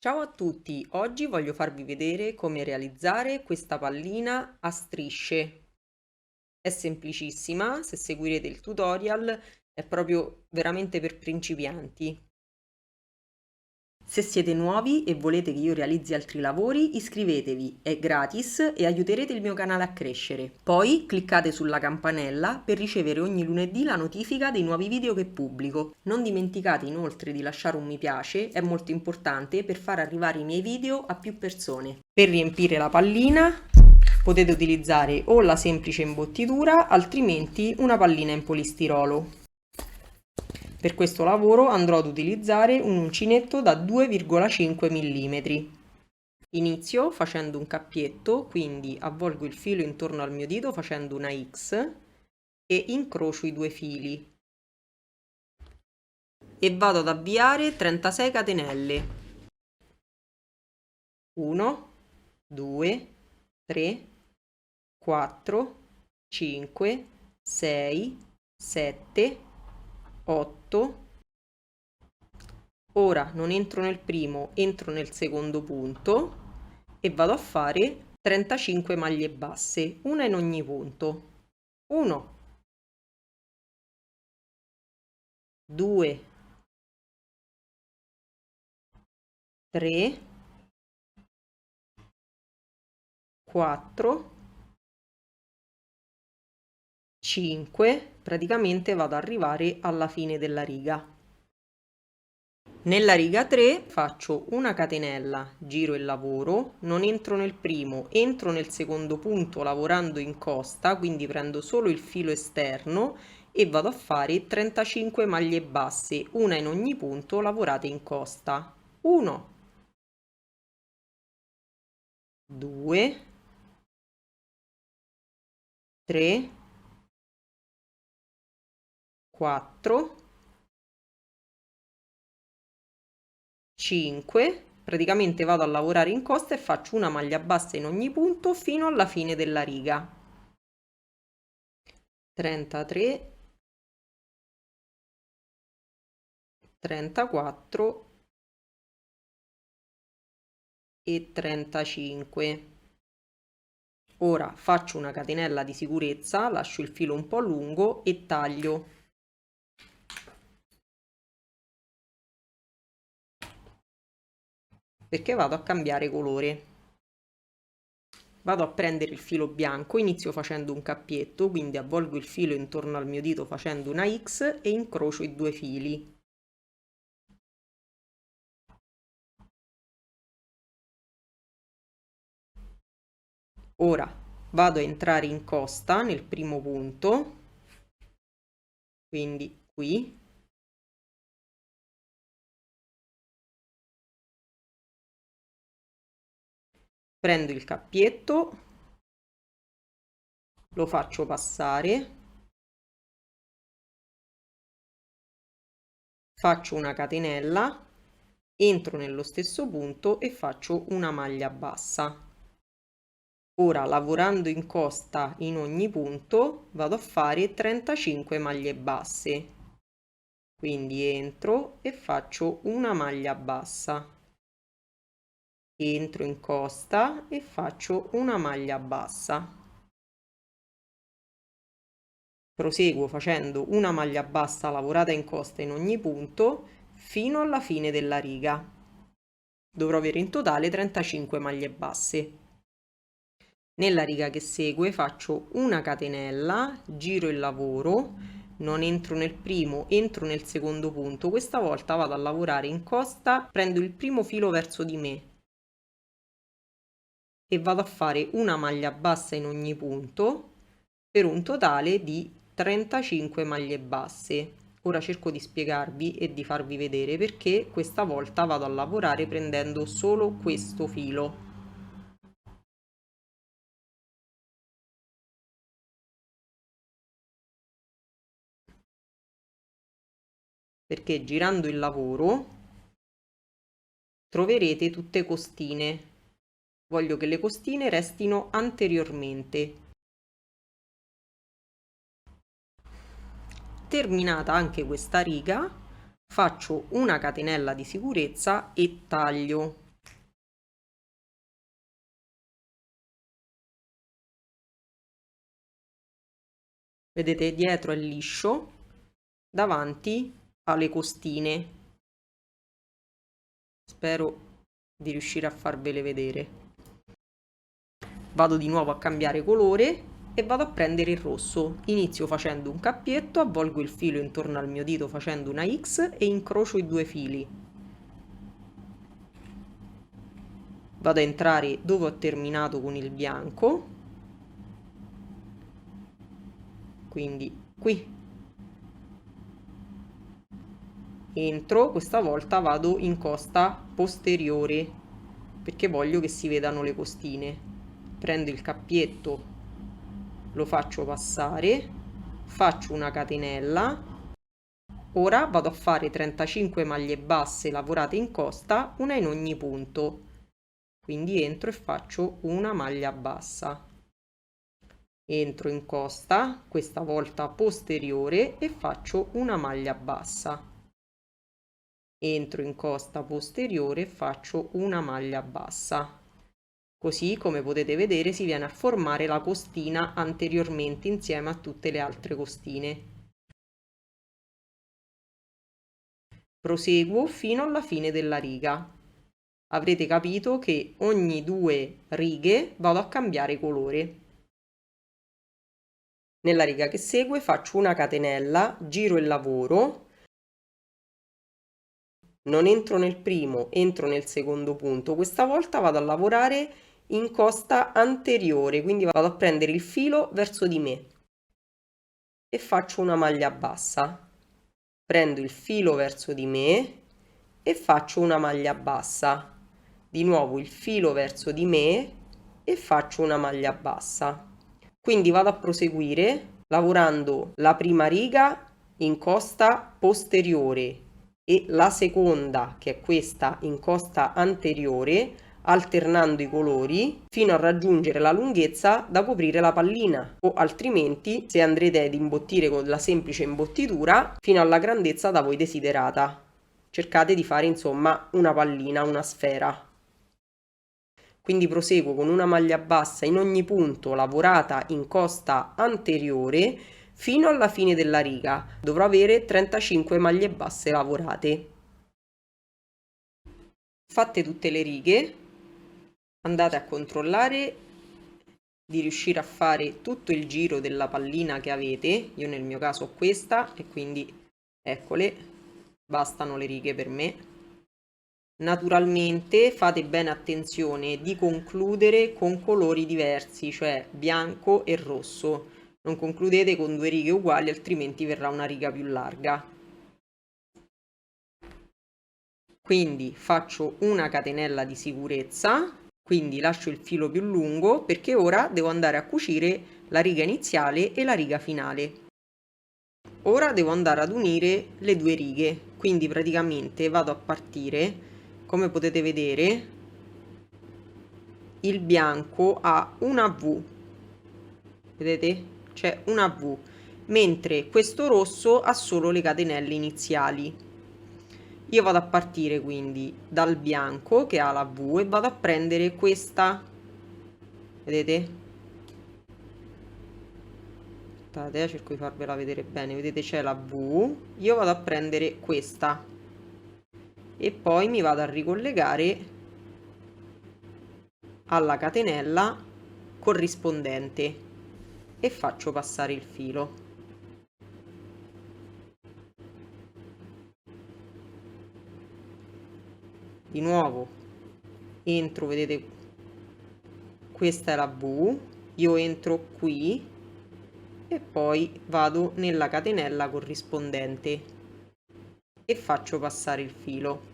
Ciao a tutti, oggi voglio farvi vedere come realizzare questa pallina a strisce. È semplicissima, se seguirete il tutorial è proprio veramente per principianti. Se siete nuovi e volete che io realizzi altri lavori, iscrivetevi, è gratis e aiuterete il mio canale a crescere. Poi cliccate sulla campanella per ricevere ogni lunedì la notifica dei nuovi video che pubblico. Non dimenticate inoltre di lasciare un mi piace, è molto importante per far arrivare i miei video a più persone. Per riempire la pallina potete utilizzare o la semplice imbottitura, altrimenti una pallina in polistirolo. Per questo lavoro andrò ad utilizzare un uncinetto da 2,5 mm. Inizio facendo un cappietto, quindi avvolgo il filo intorno al mio dito facendo una X e incrocio i due fili e vado ad avviare 36 catenelle. 1, 2, 3, 4, 5, 6, 7, 8. Ora non entro nel primo, entro nel secondo punto e vado a fare 35 maglie basse, una in ogni punto. 1, 2, 3, 4, 5, praticamente vado ad arrivare alla fine della riga. Nella riga 3 faccio una catenella, giro il lavoro, non entro nel primo, entro nel secondo punto lavorando in costa, quindi prendo solo il filo esterno e vado a fare 35 maglie basse, una in ogni punto lavorate in costa. 1, 2, 3, 4, 5, praticamente vado a lavorare in costa e faccio una maglia bassa in ogni punto fino alla fine della riga. 33, 34 e 35. Ora faccio una catenella di sicurezza, lascio il filo un po' lungo e taglio. Perché vado a cambiare colore. Vado a prendere il filo bianco, inizio facendo un cappietto, quindi avvolgo il filo intorno al mio dito facendo una X e incrocio i due fili. Ora vado a entrare in costa nel primo punto, quindi qui, prendo il cappietto, lo faccio passare, faccio una catenella, entro nello stesso punto e faccio una maglia bassa. Ora lavorando in costa in ogni punto vado a fare 35 maglie basse, quindi entro e faccio una maglia bassa, entro in costa e faccio una maglia bassa. Proseguo facendo una maglia bassa lavorata in costa in ogni punto fino alla fine della riga. Dovrò avere in totale 35 maglie basse. Nella riga che segue faccio una catenella, giro il lavoro, non entro nel primo, entro nel secondo punto. Questa volta vado a lavorare in costa, prendo il primo filo verso di me e vado a fare una maglia bassa in ogni punto per un totale di 35 maglie basse. Ora cerco di spiegarvi e di farvi vedere perché questa volta vado a lavorare prendendo solo questo filo. Perché girando il lavoro troverete tutte costine. Voglio che le costine restino anteriormente. Terminata anche questa riga, faccio una catenella di sicurezza e taglio. vedete, dietro è liscio, davanti ha le costine. Spero di riuscire a farvele vedere. Vado di nuovo a cambiare colore e vado a prendere il rosso. Inizio facendo un cappietto, avvolgo il filo intorno al mio dito facendo una X e incrocio i due fili. Vado a entrare dove ho terminato con il bianco, quindi qui. Entro, questa volta vado in costa posteriore perché voglio che si vedano le costine. Prendo il cappietto, lo faccio passare, faccio una catenella. Ora vado a fare 35 maglie basse lavorate in costa, una in ogni punto. Quindi entro e faccio una maglia bassa. Entro in costa, questa volta posteriore, e faccio una maglia bassa. Entro in costa posteriore e faccio una maglia bassa. Così, come potete vedere, si viene a formare la costina anteriormente insieme a tutte le altre costine. Proseguo fino alla fine della riga. Avrete capito che ogni 2 righe vado a cambiare colore. Nella riga che segue faccio una catenella, giro il lavoro, non entro nel primo, entro nel secondo punto. Questa volta vado a lavorare in costa anteriore, quindi vado a prendere il filo verso di me e faccio una maglia bassa. Prendo il filo verso di me e faccio una maglia bassa. Di nuovo il filo verso di me e faccio una maglia bassa. Quindi vado a proseguire lavorando la prima riga in costa posteriore e la seconda, che è questa, in costa anteriore, alternando i colori fino a raggiungere la lunghezza da coprire la pallina, o altrimenti, se andrete ad imbottire con la semplice imbottitura, fino alla grandezza da voi desiderata. Cercate di fare insomma una pallina, una sfera. Quindi proseguo con una maglia bassa in ogni punto lavorata in costa anteriore fino alla fine della riga. Dovrò avere 35 maglie basse lavorate. Fatte tutte le righe, andate a controllare di riuscire a fare tutto il giro della pallina che avete. Io nel mio caso ho questa e quindi eccole, bastano le righe per me. Naturalmente fate bene attenzione di concludere con colori diversi, cioè bianco e rosso. Non concludete con 2 righe uguali, altrimenti verrà una riga più larga. Quindi faccio una catenella di sicurezza, quindi lascio il filo più lungo perché ora devo andare a cucire la riga iniziale e la riga finale. Ora devo andare ad unire le 2 righe, quindi praticamente vado a partire. Come potete vedere, il bianco ha una V, vedete? C'è una V, mentre questo rosso ha solo le catenelle iniziali. Io vado a partire quindi dal bianco che ha la V e vado a prendere questa, vedete? Aspettate, cerco di farvela vedere bene, vedete c'è la V, io vado a prendere questa e poi mi vado a ricollegare alla catenella corrispondente e faccio passare il filo. Di nuovo entro, vedete questa è la V, io entro qui e poi vado nella catenella corrispondente e faccio passare il filo.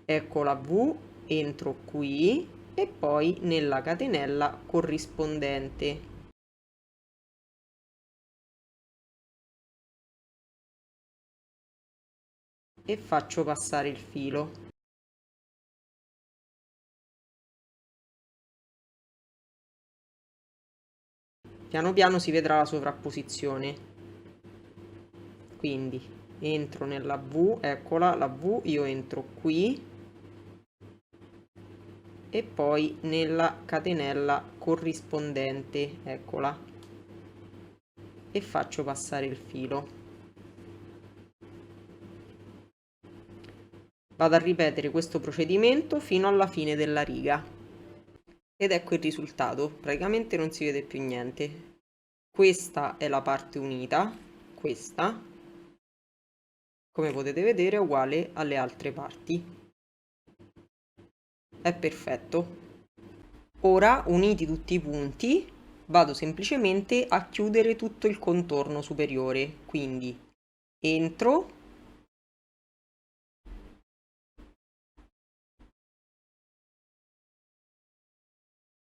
Ecco la V, entro qui e poi nella catenella corrispondente. E faccio passare il filo. Piano piano si vedrà la sovrapposizione. Quindi entro nella V, eccola la V, io entro qui e poi nella catenella corrispondente, eccola, e faccio passare il filo. Vado a ripetere questo procedimento fino alla fine della riga ed ecco il risultato, praticamente non si vede più niente. Questa è la parte unita, questa, come potete vedere, è uguale alle altre parti. È perfetto. Ora, uniti tutti i punti, vado semplicemente a chiudere tutto il contorno superiore, quindi entro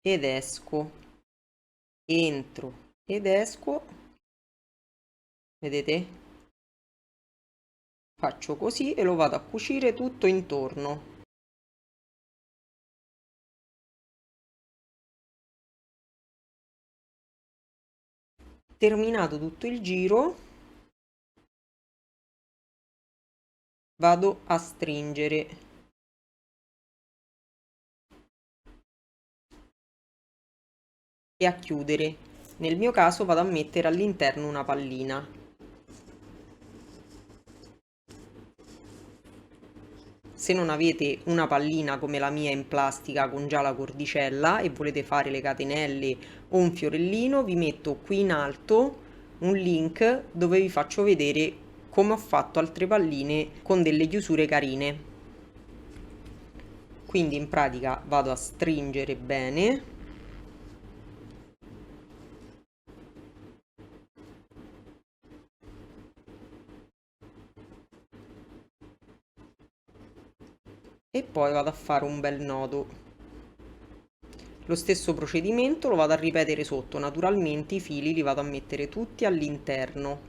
ed esco, entro ed esco, vedete? Faccio così e lo vado a cucire tutto intorno. Terminato tutto il giro, vado a stringere e a chiudere. Nel mio caso vado a mettere all'interno una pallina. Se non avete una pallina come la mia in plastica con già la cordicella e volete fare le catenelle o un fiorellino, vi metto qui in alto un link dove vi faccio vedere come ho fatto altre palline con delle chiusure carine. Quindi in pratica vado a stringere bene e poi vado a fare un bel nodo. Lo stesso procedimento lo vado a ripetere sotto, naturalmente i fili li vado a mettere tutti all'interno,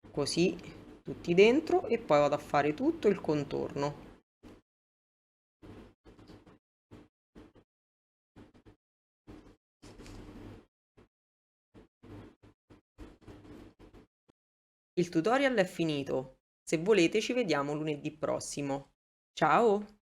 così tutti dentro e poi vado a fare tutto il contorno. Il tutorial è finito, se volete ci vediamo lunedì prossimo. Ciao!